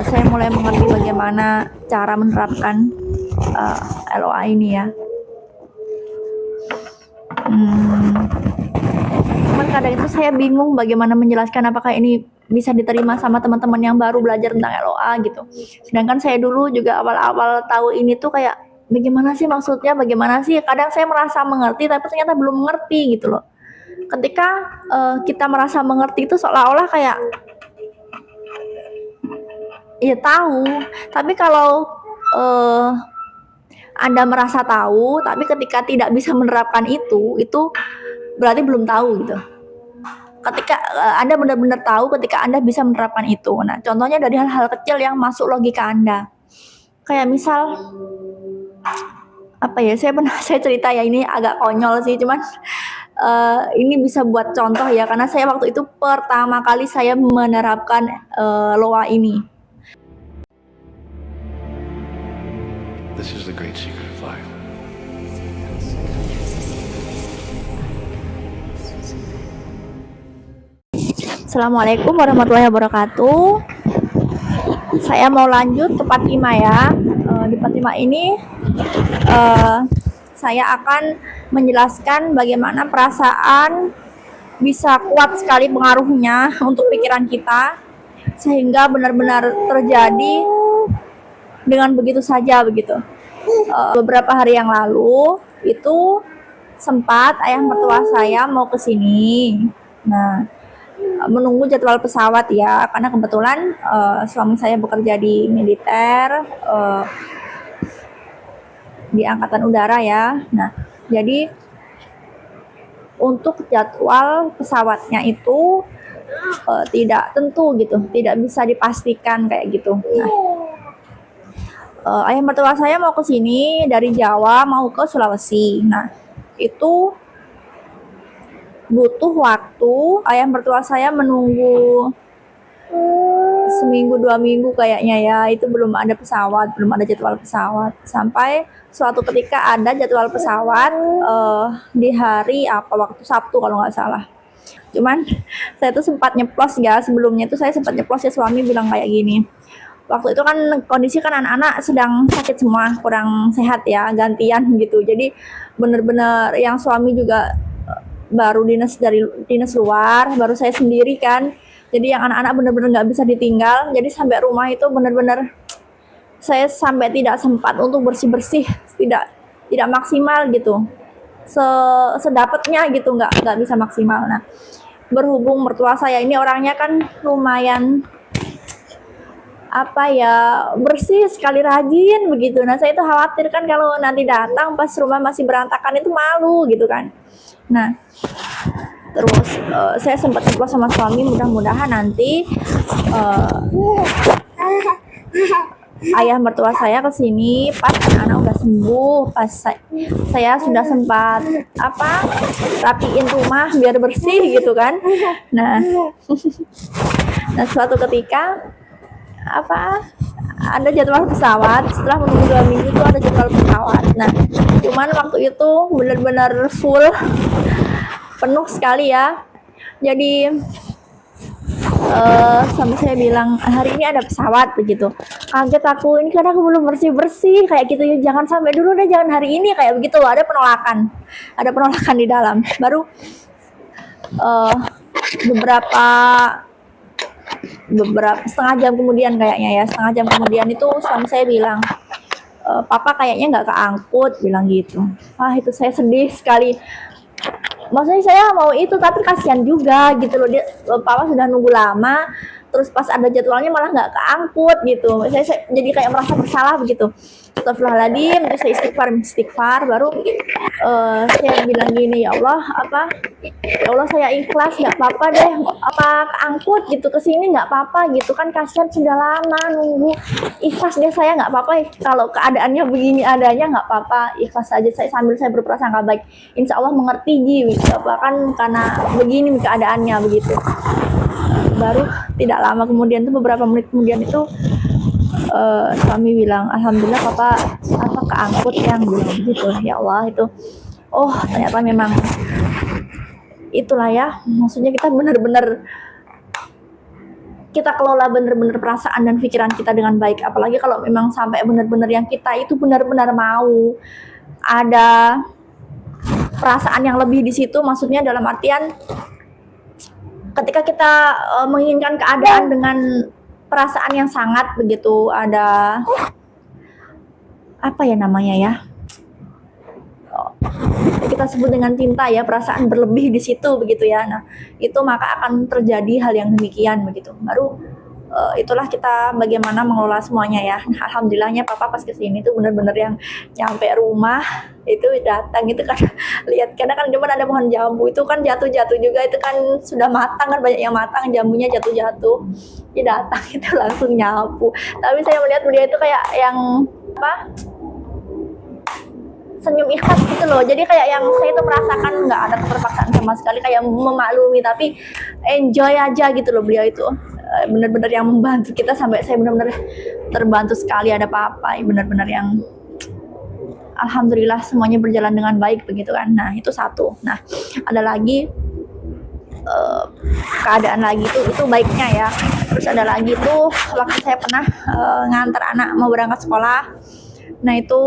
Saya mulai mengerti bagaimana cara menerapkan LOA ini ya. Cuman kadang itu saya bingung bagaimana menjelaskan apakah ini bisa diterima sama teman-teman yang baru belajar tentang LOA gitu. Sedangkan saya dulu juga awal-awal tahu ini tuh kayak bagaimana sih maksudnya, bagaimana sih, kadang saya merasa mengerti tapi ternyata belum mengerti gitu loh. Ketika kita merasa mengerti itu seolah-olah kayak ya tahu, tapi kalau Anda merasa tahu tapi ketika tidak bisa menerapkan itu berarti belum tahu gitu. Ketika Anda benar-benar tahu ketika Anda bisa menerapkan itu. Nah, contohnya dari hal-hal kecil yang masuk logika Anda. Kayak misal apa ya? Saya cerita ya, ini agak konyol sih, cuman ini bisa buat contoh ya, karena saya waktu itu pertama kali saya menerapkan LOA ini. This is the great secret of life. Assalamualaikum warahmatullahi wabarakatuh. Saya mau lanjut ke part 5 ya. Di part 5 ini saya akan menjelaskan bagaimana perasaan bisa kuat sekali pengaruhnya untuk pikiran kita, sehingga benar-benar terjadi dengan begitu saja begitu. Beberapa hari yang lalu itu sempat ayah mertua saya mau ke sini. Nah, menunggu jadwal pesawat ya, karena kebetulan suami saya bekerja di militer, di angkatan udara ya. Nah, jadi untuk jadwal pesawatnya itu tidak tentu gitu, tidak bisa dipastikan kayak gitu. Nah, ayah mertua saya mau ke sini dari Jawa mau ke Sulawesi. Nah, itu butuh waktu. Ayah mertua saya menunggu seminggu 2 minggu kayaknya ya, itu belum ada pesawat, belum ada jadwal pesawat, sampai suatu ketika ada jadwal pesawat di hari waktu Sabtu kalau nggak salah. Cuman saya tuh sempat nyeplos ya, sebelumnya tuh saya sempat nyeplos ya, suami bilang kayak gini, waktu itu kan kondisi kan anak-anak sedang sakit semua, kurang sehat ya, gantian gitu. Jadi bener-bener yang suami juga baru dinas luar, baru saya sendiri kan. Jadi yang anak-anak bener-bener nggak bisa ditinggal. Jadi sampai rumah itu bener-bener saya sampai tidak sempat untuk bersih-bersih, tidak maksimal gitu. Sedapatnya gitu, nggak bisa maksimal. Nah, berhubung mertua saya ini orangnya kan lumayan bersih sekali, rajin begitu. Nah, saya itu khawatir kan kalau nanti datang pas rumah masih berantakan itu malu gitu kan. Nah, terus saya sempat ngobrol sama suami, mudah-mudahan nanti ayah mertua saya kesini pas anak-anak udah sembuh, pas saya sudah sempat rapiin rumah biar bersih gitu kan. Nah, nah suatu ketika ada jadwal pesawat, setelah menunggu 2 minggu itu ada jadwal pesawat. Nah, cuman waktu itu benar-benar full, penuh sekali ya. Jadi suami saya bilang hari ini ada pesawat begitu. Kaget aku, ini karena aku belum bersih-bersih kayak gitu ya, jangan sampai dulu deh, jangan hari ini kayak begitu. Ada penolakan di dalam. Baru beberapa setengah jam kemudian kayaknya ya, setengah jam kemudian itu suami saya bilang, papa kayaknya nggak keangkut, bilang gitu. Wah, itu saya sedih sekali. Maksudnya saya mau itu tapi kasihan juga gitu loh, papa sudah nunggu lama, terus pas ada jadwalnya malah nggak keangkut gitu. Saya jadi kayak merasa bersalah begitu. Astagfirullahaladzim, terus saya istighfar, baru saya bilang gini, ya Allah, ya Allah saya ikhlas, nggak apa-apa deh, keangkut gitu kesini nggak apa-apa gitu kan, kasihan sudah lama nunggu, ikhlas deh saya, nggak apa-apa kalau keadaannya begini adanya, nggak apa-apa, ikhlas aja. Sambil saya berprasangka baik, insya Allah mengerti gitu, kan karena begini keadaannya begitu. Baru tidak lama kemudian tuh, beberapa menit kemudian itu suami bilang, alhamdulillah papa keangkut yang bilang gitu. Ya Allah, itu ternyata memang itulah ya, maksudnya kita benar-benar kita kelola bener-bener perasaan dan pikiran kita dengan baik. Apalagi kalau memang sampai bener-bener yang kita itu benar-benar mau ada perasaan yang lebih di situ, maksudnya dalam artian ketika kita menginginkan keadaan dengan perasaan yang sangat begitu, ada apa ya namanya ya, kita sebut dengan cinta ya, perasaan berlebih di situ begitu ya. Nah, itu maka akan terjadi hal yang demikian begitu. Baru itulah kita bagaimana mengelola semuanya ya. Nah, alhamdulillahnya papa pas kesini tuh bener-bener yang nyampe rumah itu datang itu kan lihat, karena kan cuma ada pohon jambu itu kan jatuh-jatuh juga, itu kan sudah matang kan, banyak yang matang, jambunya jatuh-jatuh, dia datang itu langsung nyapu. Tapi saya melihat beliau itu kayak yang apa, senyum ikhlas gitu loh. Jadi kayak yang saya itu merasakan nggak ada keterpaksaan sama sekali, kayak memaklumi tapi enjoy aja gitu loh. Beliau itu benar-benar yang membantu kita sampai saya benar-benar terbantu sekali. Ada apa-apa benar-benar yang alhamdulillah semuanya berjalan dengan baik begitu kan. Nah itu satu. Nah ada lagi keadaan lagi itu baiknya ya. Terus ada lagi tuh waktu saya pernah ngantar anak mau berangkat sekolah. Nah itu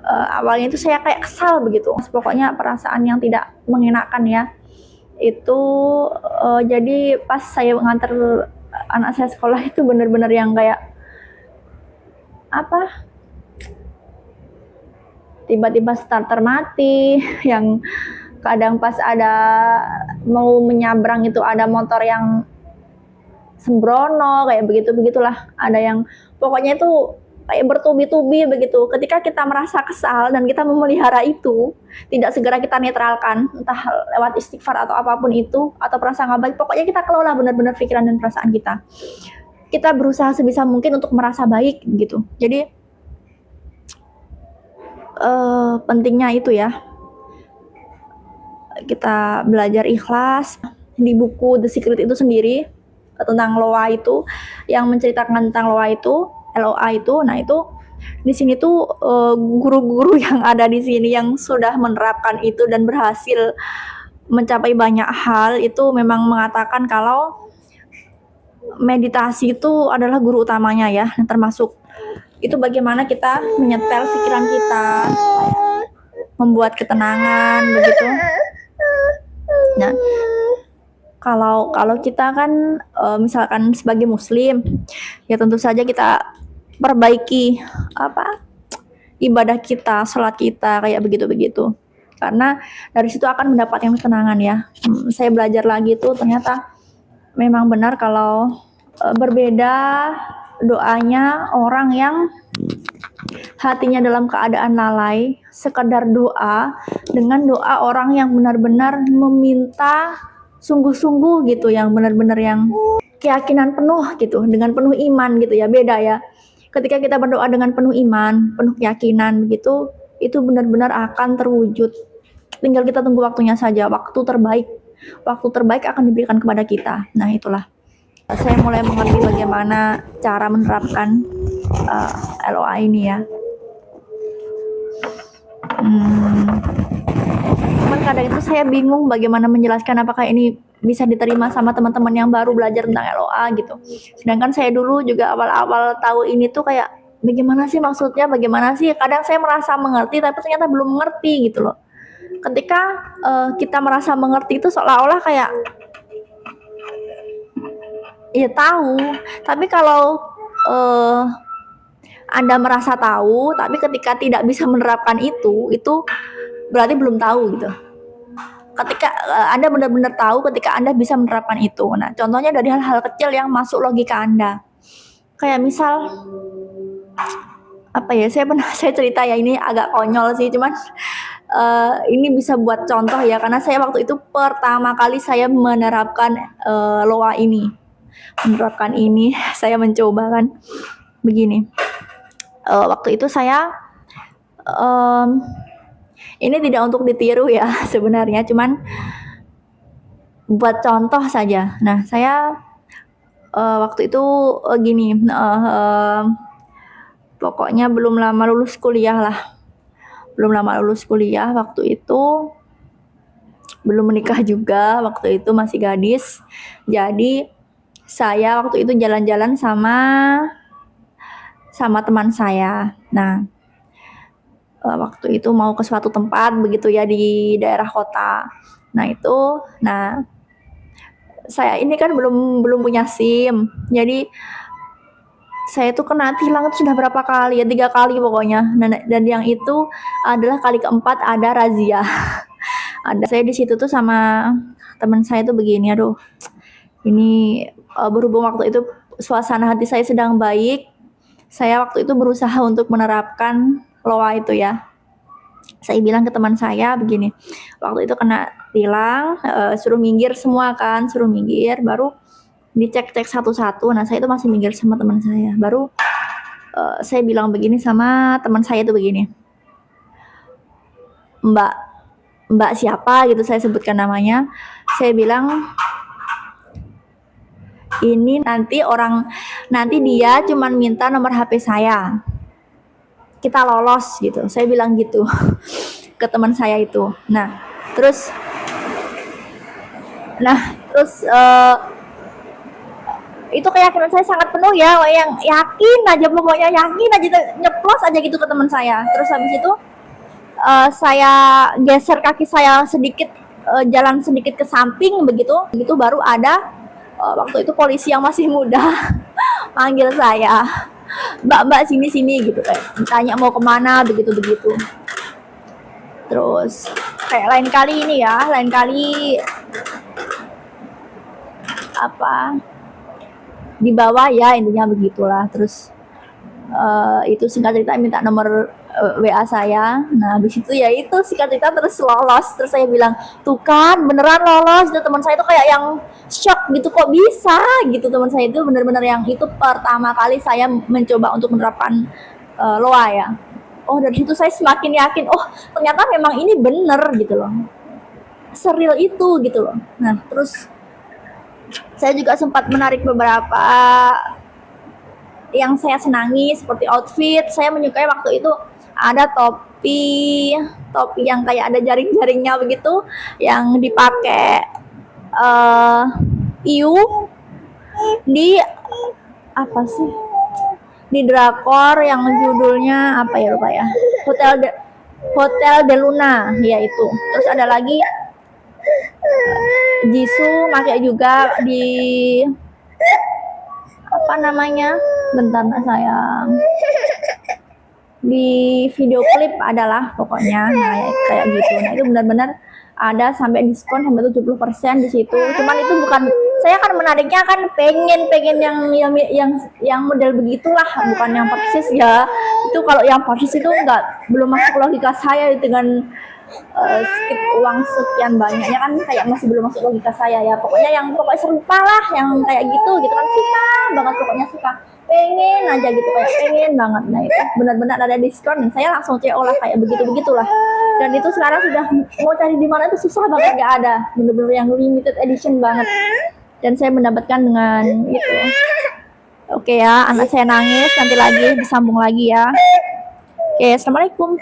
awalnya itu saya kayak kesal begitu, pokoknya perasaan yang tidak mengenakan ya. Itu jadi pas saya mengantar anak saya sekolah itu benar-benar yang kayak apa, tiba-tiba starter mati, yang kadang pas ada mau menyabrang itu ada motor yang sembrono kayak begitulah, ada yang pokoknya itu kayak bertubi-tubi begitu. Ketika kita merasa kesal dan kita memelihara itu, tidak segera kita netralkan, entah lewat istighfar atau apapun itu, atau perasaan nggak baik, pokoknya kita kelola benar-benar pikiran dan perasaan kita. Kita berusaha sebisa mungkin untuk merasa baik gitu. Jadi pentingnya itu ya, kita belajar ikhlas. Di buku The Secret itu sendiri tentang LOA itu, yang menceritakan tentang LOA itu, LOA itu. Nah itu di sini tuh guru-guru yang ada di sini yang sudah menerapkan itu dan berhasil mencapai banyak hal itu memang mengatakan kalau meditasi itu adalah guru utamanya ya, termasuk itu bagaimana kita menyetel pikiran kita supaya membuat ketenangan begitu. Nah kalau kita kan misalkan sebagai muslim ya tentu saja kita perbaiki apa, ibadah kita, sholat kita kayak begitu karena dari situ akan mendapatkan ketenangan ya. Saya belajar lagi tuh ternyata memang benar kalau berbeda doanya orang yang hatinya dalam keadaan lalai sekedar doa dengan doa orang yang benar-benar meminta sungguh-sungguh gitu, yang benar-benar yang keyakinan penuh gitu, dengan penuh iman gitu ya. Beda ya, ketika kita berdoa dengan penuh iman, penuh keyakinan gitu, itu benar-benar akan terwujud. Tinggal kita tunggu waktunya saja. Waktu terbaik akan diberikan kepada kita. Nah itulah, saya mulai mengerti bagaimana cara menerapkan LOA ini ya. Cuman kadang itu saya bingung bagaimana menjelaskan apakah ini bisa diterima sama teman-teman yang baru belajar tentang LOA gitu. Sedangkan saya dulu juga awal-awal tahu ini tuh kayak bagaimana sih maksudnya, bagaimana sih, kadang saya merasa mengerti tapi ternyata belum mengerti gitu loh. Ketika kita merasa mengerti itu seolah-olah kayak ya tahu, tapi kalau Anda merasa tahu tapi ketika tidak bisa menerapkan itu berarti belum tahu gitu. Ketika Anda benar-benar tahu ketika Anda bisa menerapkan itu. Nah, contohnya dari hal-hal kecil yang masuk logika Anda. Kayak misal apa ya, saya cerita ya, ini agak konyol sih, cuman ini bisa buat contoh ya, karena saya waktu itu pertama kali saya menerapkan LOA ini. Saya mencoba kan begini. Waktu itu saya ini tidak untuk ditiru ya sebenarnya, cuman buat contoh saja. Nah saya waktu itu gini, pokoknya belum lama lulus kuliah waktu itu, belum menikah juga, waktu itu masih gadis. Jadi saya waktu itu jalan-jalan sama teman saya. Nah, waktu itu mau ke suatu tempat begitu ya di daerah kota. Nah, saya ini kan belum punya SIM. Jadi saya tuh kena tilang itu sudah berapa kali ya, 3 kali pokoknya. Dan yang itu adalah kali keempat ada razia. Ada saya di situ tuh sama teman saya tuh begini, aduh. Ini berhubung waktu itu suasana hati saya sedang baik, saya waktu itu berusaha untuk menerapkan loa itu ya. Saya bilang ke teman saya begini, waktu itu kena tilang, suruh minggir semua kan, suruh minggir, baru dicek-cek satu-satu. Nah, saya itu masih minggir sama teman saya. Baru saya bilang begini sama teman saya itu begini, Mbak siapa gitu, saya sebutkan namanya. Saya bilang, ini nanti dia cuman minta nomor HP saya, kita lolos gitu. Saya bilang gitu ke teman saya itu. Terus itu keyakinan saya sangat penuh ya, yang yakin aja, pokoknya yakin aja, nyeplos aja gitu ke teman saya. Terus habis itu saya geser kaki saya sedikit, jalan sedikit ke samping begitu baru ada waktu itu polisi yang masih muda manggil saya, mbak sini gitu, kayak ditanya mau kemana begitu. Terus kayak lain kali apa dibawa ya, intinya begitulah. Terus itu singkat cerita minta nomor WA saya. Nah, habis itu ya itu singkat cerita terus lolos. Terus saya bilang, tuh kan beneran lolos. Itu teman saya itu kayak yang shock gitu, kok bisa gitu. Teman saya itu bener-bener yang itu pertama kali saya mencoba untuk menerapkan loa ya. Oh, dari situ saya semakin yakin, oh ternyata memang ini bener gitu loh, seril itu gitu loh. Nah, terus saya juga sempat menarik beberapa yang saya senangi seperti outfit. Saya menyukai waktu itu ada topi yang kayak ada jaring-jaringnya begitu, yang dipakai Iu di apa sih, di drakor yang judulnya apa ya, lupa ya, Hotel de Luna ya itu. Terus ada lagi Jisoo pakai juga di apa namanya, bentar sayang, di video klip adalah pokoknya. Nah, kayak gitu. Nah, itu benar-benar ada sampai diskon sampai 70% di situ. Cuman itu bukan, saya kan menariknya kan pengen yang model begitulah, bukan yang persis ya. Itu kalau yang persis itu belum masuk logika saya dengan skip uang sekian banyaknya kan, kayak masih belum masuk logika saya ya. Pokoknya serupa lah, yang kayak gitu kan, suka banget, pokoknya suka, pengen aja gitu, kayak pengen banget. Nah, itu benar-benar ada diskon, saya langsung CO lah, kayak begitulah. Dan itu sekarang sudah mau cari di mana itu susah banget, nggak ada, bener-bener yang limited edition banget. Dan saya mendapatkan dengan itu. Oke ya, anak saya nangis, nanti lagi disambung lagi ya. Oke, assalamualaikum.